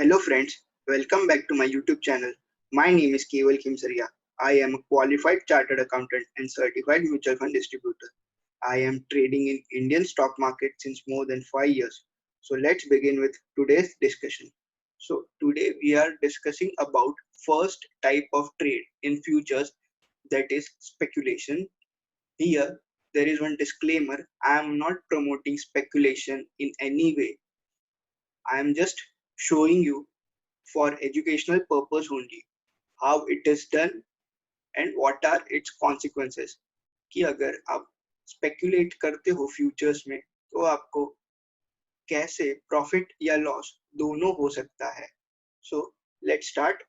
Hello friends, welcome back to my YouTube channel. My name is Keval Kimsaria. I am a qualified chartered accountant and certified mutual fund distributor. I am trading in Indian stock market since more than 5 years. So let's begin with today's discussion. So today we are discussing about first type of trade in futures, that is speculation. Here there is one disclaimer. I am not promoting speculation in any way. I am just showing you for educational purpose only how it is done and what are its consequences. कि अगर आप speculate करते हो futures में तो आपको कैसे profit या लॉस दोनों हो सकता है. So let's start.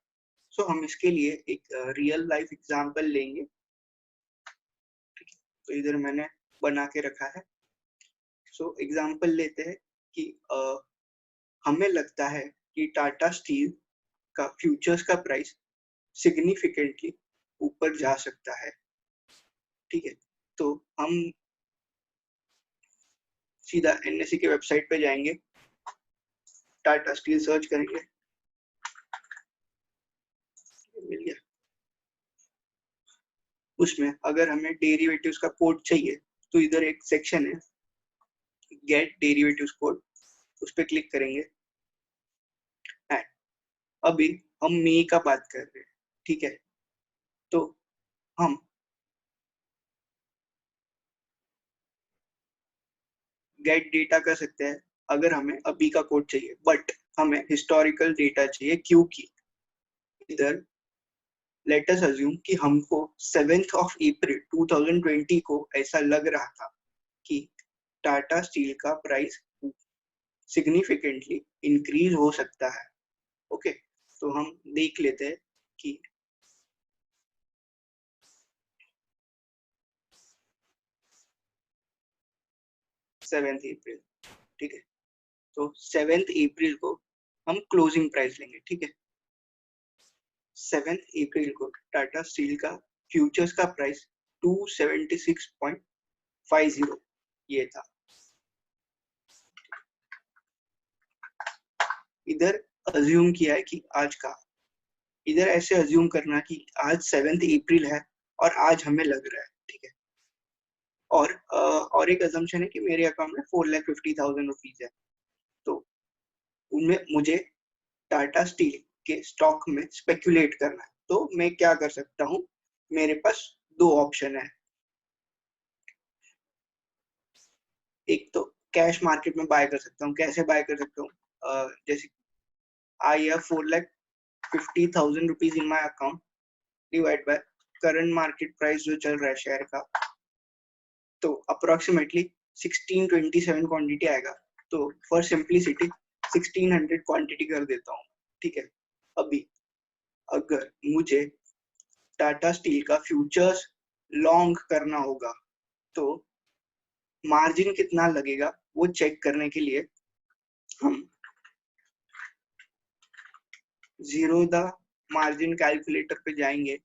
सो हम इसके लिए एक रियल लाइफ एग्जांपल लेंगे. तो इधर मैंने बना के रखा है. सो एग्जांपल लेते हैं कि हमें लगता है कि टाटा स्टील का फ्यूचर्स का प्राइस सिग्निफिकेंटली ऊपर जा सकता है. ठीक है, तो हम सीधा एनएसई के वेबसाइट पे जाएंगे, टाटा स्टील सर्च करेंगे, मिल गया. उसमें अगर हमें डेरिवेटिव्स का कोड चाहिए तो इधर एक सेक्शन है गेट डेरिवेटिव्स कोड, उस पर क्लिक करेंगे. अभी हम मे का बात कर रहे हैं. ठीक है, तो हम गेट डेटा कर सकते हैं अगर हमें अभी का कोड चाहिए, बट हमें हिस्टोरिकल डेटा चाहिए क्योंकि इधर लेट अस अज्यूम कि हमको 7th of April 2020 को ऐसा लग रहा था कि टाटा स्टील का प्राइस सिग्निफिकेंटली इंक्रीज हो सकता है. ओके, तो हम देख लेते हैं कि सेवेंथ अप्रैल. ठीक है, तो 7th April को हम क्लोजिंग प्राइस लेंगे. ठीक है, 7th April को टाटा स्टील का फ्यूचर्स का प्राइस 276.50 ये था. इधर अज्यूम किया है कि आज का, इधर ऐसे अज्यूम करना कि आज 7th April है और आज हमें लग रहा है. ठीक है, और एक अजम्पशन है कि मेरे अकाउंट में 4,50,000 रुपीज है. तो उनमें मुझे टाटा स्टील के स्टॉक में स्पेकुलेट करना है. तो मैं क्या कर सकता हूँ, मेरे पास दो ऑप्शन है. एक तो कैश मार्केट में बाय कर सकता हूँ. कैसे बाय कर सकता हूँ, जैसे I have 4,50,000 rupees in my account divide by current market price जो चल रहा है शेयर का, तो अप्रोक्सीमेटली 1627 क्वांटिटी आएगा. तो फॉर सिंप्लिसिटी 1600 क्वांटिटी कर देता हूँ. ठीक है, अभी अगर मुझे टाटा स्टील का फ्यूचर्स लॉन्ग करना होगा तो मार्जिन कितना लगेगा वो चेक करने के लिए हम जीरो द मार्जिन कैलकुलेटर पे जाएंगे.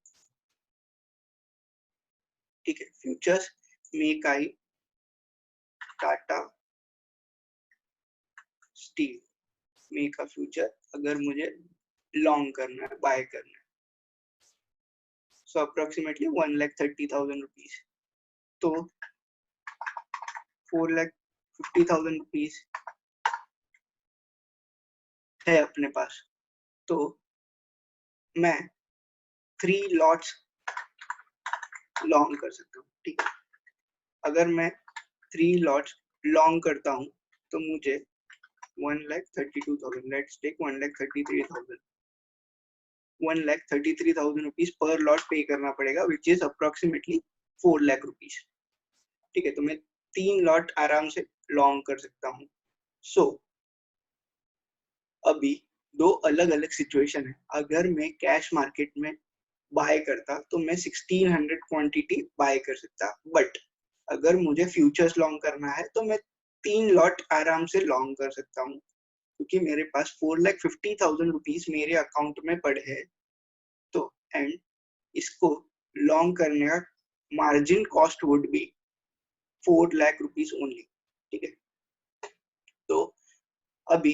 ठीक है, फ्यूचर्स में का ही टाटा स्टील में का फ्यूचर अगर मुझे लॉन्ग करना है, बाय करना है, सो अप्रोक्सीमेटली 1,30,000 रुपीज. तो 4,50,000 रुपीज है अपने पास. तो मैं 3 लॉट्स लॉन्ग कर सकता हूँ. ठीक है, अगर मैं 3 लॉट्स लॉन्ग करता हूँ तो मुझे 1,32,000, let's take 1,33,000, 1,33,000 rupees per lot pay करना पड़ेगा, which is approximately 4 lakh rupees. ठीक है, तो मैं 3 लॉट आराम से लॉन्ग कर सकता हूँ. सो अभी दो अलग अलग सिचुएशन है. अगर मैं कैश मार्केट में बाय करता तो मैं 1600 क्वांटिटी बाय कर सकता, बट अगर मुझे फ्यूचर्स लॉन्ग करना है तो मैं 3 लॉट आराम से लॉन्ग कर सकता हूँ क्योंकि मेरे पास 4,50,000 रुपीज मेरे अकाउंट में पड़े हैं. तो एंड इसको लॉन्ग करने का margin cost would be 4 lakh rupees only. ठीक है, तो अभी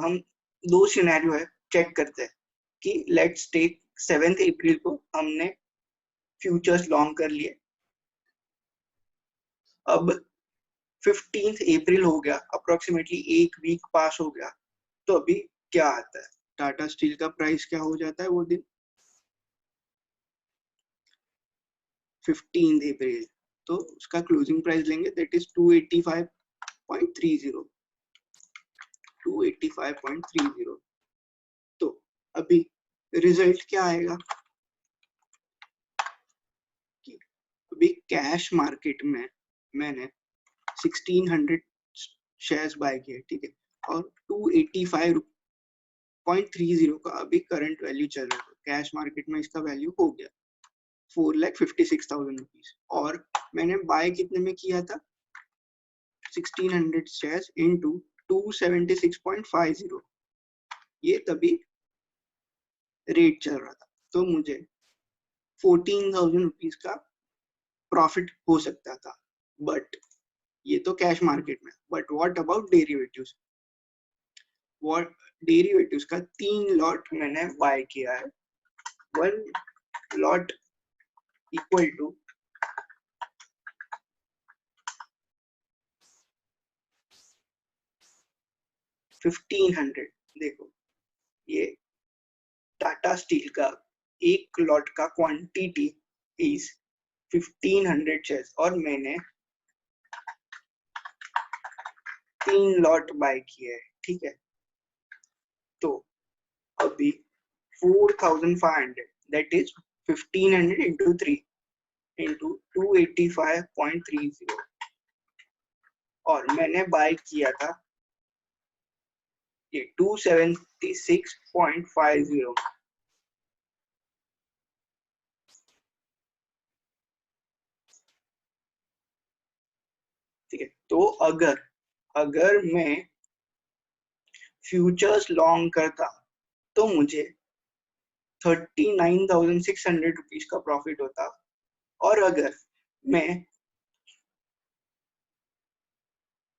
हम दो सिनेरियो है, चेक करते हैं कि लेट्स टेक 7 अप्रैल को हमने फ्यूचर्स लॉन्ग कर लिए, अब 15 अप्रैल हो गया, अप्रोक्सीमेटली एक वीक पास हो गया, तो अभी क्या आता है, टाटा स्टील का प्राइस क्या हो जाता है वो दिन 15 अप्रैल, तो उसका क्लोजिंग प्राइस लेंगे दैट इज 285.30, 285.30। तो अभी रिजल्ट क्या आएगा कि अभी कैश मार्केट में मैंने 1600 शेयर्स बाय किए, ठीक है, और 285.30 का अभी करंट वैल्यू चल रहा है, कैश मार्केट में इसका वैल्यू हो गया 4,56,000 रुपीज, और मैंने बाय कितने में किया था 1600 शेयर्स इनटू 276.50, ये तभी रेट चल रहा था, तो मुझे 14,000 रुपीज का प्रॉफिट हो सकता था, बट ये तो कैश मार्केट में। But what about derivatives, what derivatives का 3 लॉट मैंने बाय किया है, 1 लॉट इक्वल टू 1500, देखो ये टाटा स्टील का एक लॉट का क्वांटिटी इज 1500 शेयर्स, और मैंने 3 लॉट बाय किए, ठीक है, तो अभी 4,500 दैट इज 1500 into 3 into 285.30, और मैंने बाय किया था ये 276.50, ठीक है, तो अगर मैं फ्यूचर्स लॉन्ग करता तो मुझे 39,600 रुपीज का प्रॉफिट होता, और अगर मैं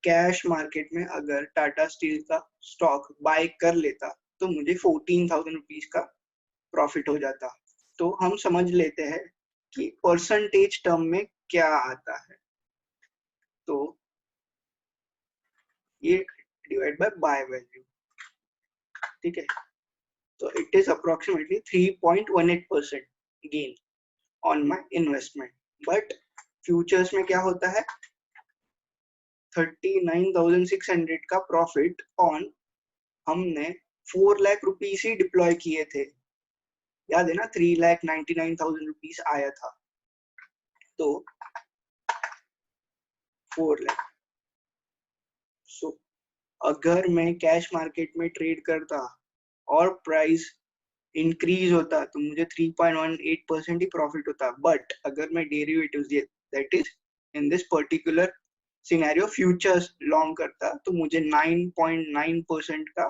कैश मार्केट में अगर टाटा स्टील का स्टॉक बाय कर लेता तो मुझे 14,000 रुपीज का प्रॉफिट हो जाता। तो हम समझ लेते हैं कि परसेंटेज टर्म में क्या आता है, तो ये डिवाइड बाय वैल्यू, ठीक है, तो it is approximately 3.18% gain on my investment. But futures में क्या होता है 39,600 का प्रॉफिट ऑन, हमने 4 लाख रुपीस ही डिप्लॉय किए थे, याद है ना, 3,99,000 रुपीस आया था, तो 4 लाख। सो अगर मैं कैश मार्केट में ट्रेड करता और प्राइस इंक्रीज होता तो मुझे 3.18% ही प्रॉफिट होता, बट अगर मैं derivatives that is in this particular scenario futures long करता तो मुझे 9.9% का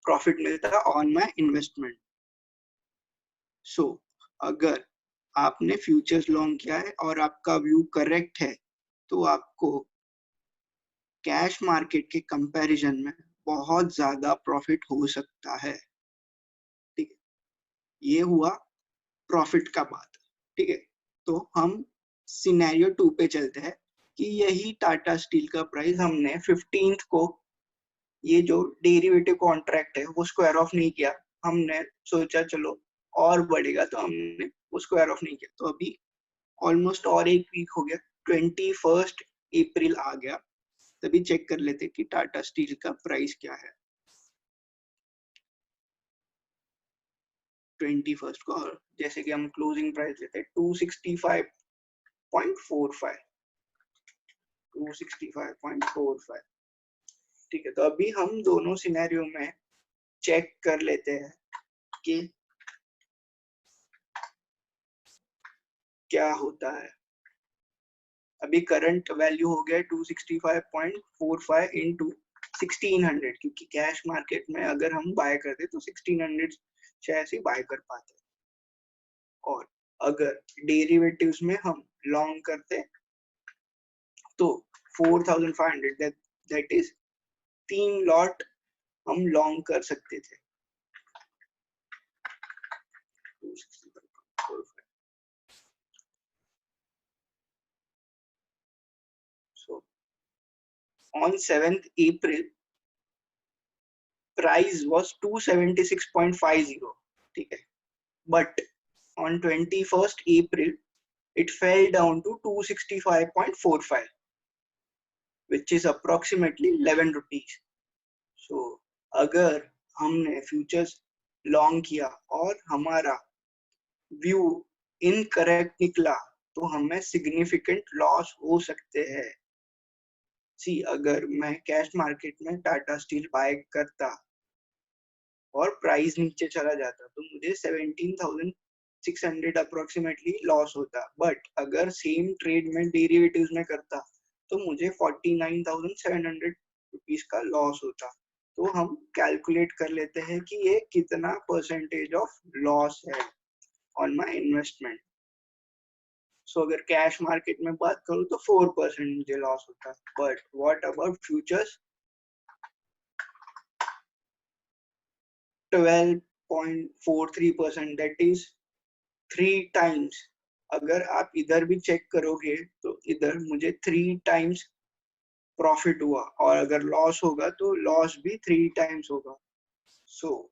प्रॉफिट मिलता ऑन माय इन्वेस्टमेंट। सो अगर आपने फ्यूचर्स लॉन्ग किया है और आपका व्यू करेक्ट है तो आपको कैश मार्केट के कंपैरिजन में बहुत ज्यादा प्रॉफिट हो सकता है, ठीक है, ये हुआ प्रॉफिट का बात, ठीक है, तो हम सिनेरियो 2 पे चलते हैं कि यही टाटा स्टील का प्राइस हमने 15th को, ये जो डेरिवेटिव कॉन्ट्रैक्ट है वो स्क्वायर ऑफ नहीं किया, हमने सोचा चलो और बढ़ेगा तो हमने वो स्क्वायर ऑफ नहीं किया, तो अभी ऑलमोस्ट और एक वीक हो गया, 21 अप्रैल आ गया, तभी चेक कर लेते कि टाटा स्टील का प्राइस क्या है 21 को, और जैसे कि हम क्लोजिंग प्राइस लेते हैं 265.45, 265.45, ठीक है, तो अभी हम दोनों सिनेरियो में चेक कर लेते हैं कि क्या होता है। अभी करंट वैल्यू हो गया 265.45 इंटू 1600, क्योंकि कैश मार्केट में अगर हम बाय करते तो 1600 शेयर से बाय कर पाते, और अगर डेरिवेटिव्स में हम लॉन्ग करते तो 4,500 दैट इज 3 लॉट हम लॉन्ग कर सकते थे। So on 7th April, price was 276.50. ठीक है, but on 21st April it fell down to 265.45, which is approximately 11 rupees. So अगर हमने फ्यूचर्स लॉन्ग किया और हमारा व्यू इनकरेक्ट निकला तो हमें सिग्निफिकेंट लॉस हो सकते हैं। सी, अगर मैं कैश मार्केट में टाटा स्टील बाय करता और प्राइस नीचे चला जाता तो मुझे 17,600 अप्रोक्सीमेटली लॉस होता, बट अगर सेम ट्रेड में डेरिवेटिव्स में करता तो मुझे 49,700 रुपीज का लॉस होता। तो हम कैलकुलेट कर लेते हैं कि ये कितना परसेंटेज ऑफ लॉस है ऑन माय इन्वेस्टमेंट। सो अगर कैश मार्केट में बात करूँ तो 4% मुझे लॉस होता, but what about futures? 12.43%, that is 3 times. अगर आप इधर भी चेक करोगे तो इधर मुझे 3 टाइम्स प्रॉफिट हुआ, और अगर लॉस होगा तो लॉस भी 3 टाइम्स होगा। सो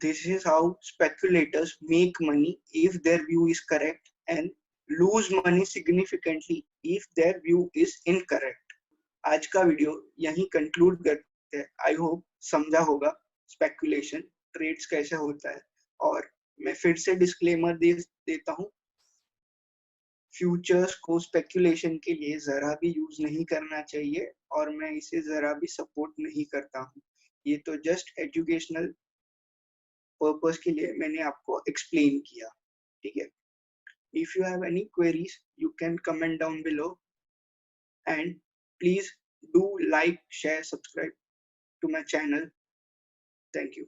this is how speculators make money if their view is correct and lose money significantly if their view is incorrect. आज का वीडियो यहीं कंक्लूड करते हैं। आई होप समझा होगा स्पेकुलेशन ट्रेड्स कैसे होता है, और मैं फिर से डिस्क्लेमर देता हूँ, फ्यूचर्स को स्पेकुलेशन के लिए जरा भी यूज नहीं करना चाहिए और मैं इसे जरा भी सपोर्ट नहीं करता हूँ। ये तो जस्ट एजुकेशनल पर्पस के लिए मैंने आपको एक्सप्लेन किया, ठीक है। If you have any queries you can comment down below, and please do like, share, subscribe to my channel. Thank you.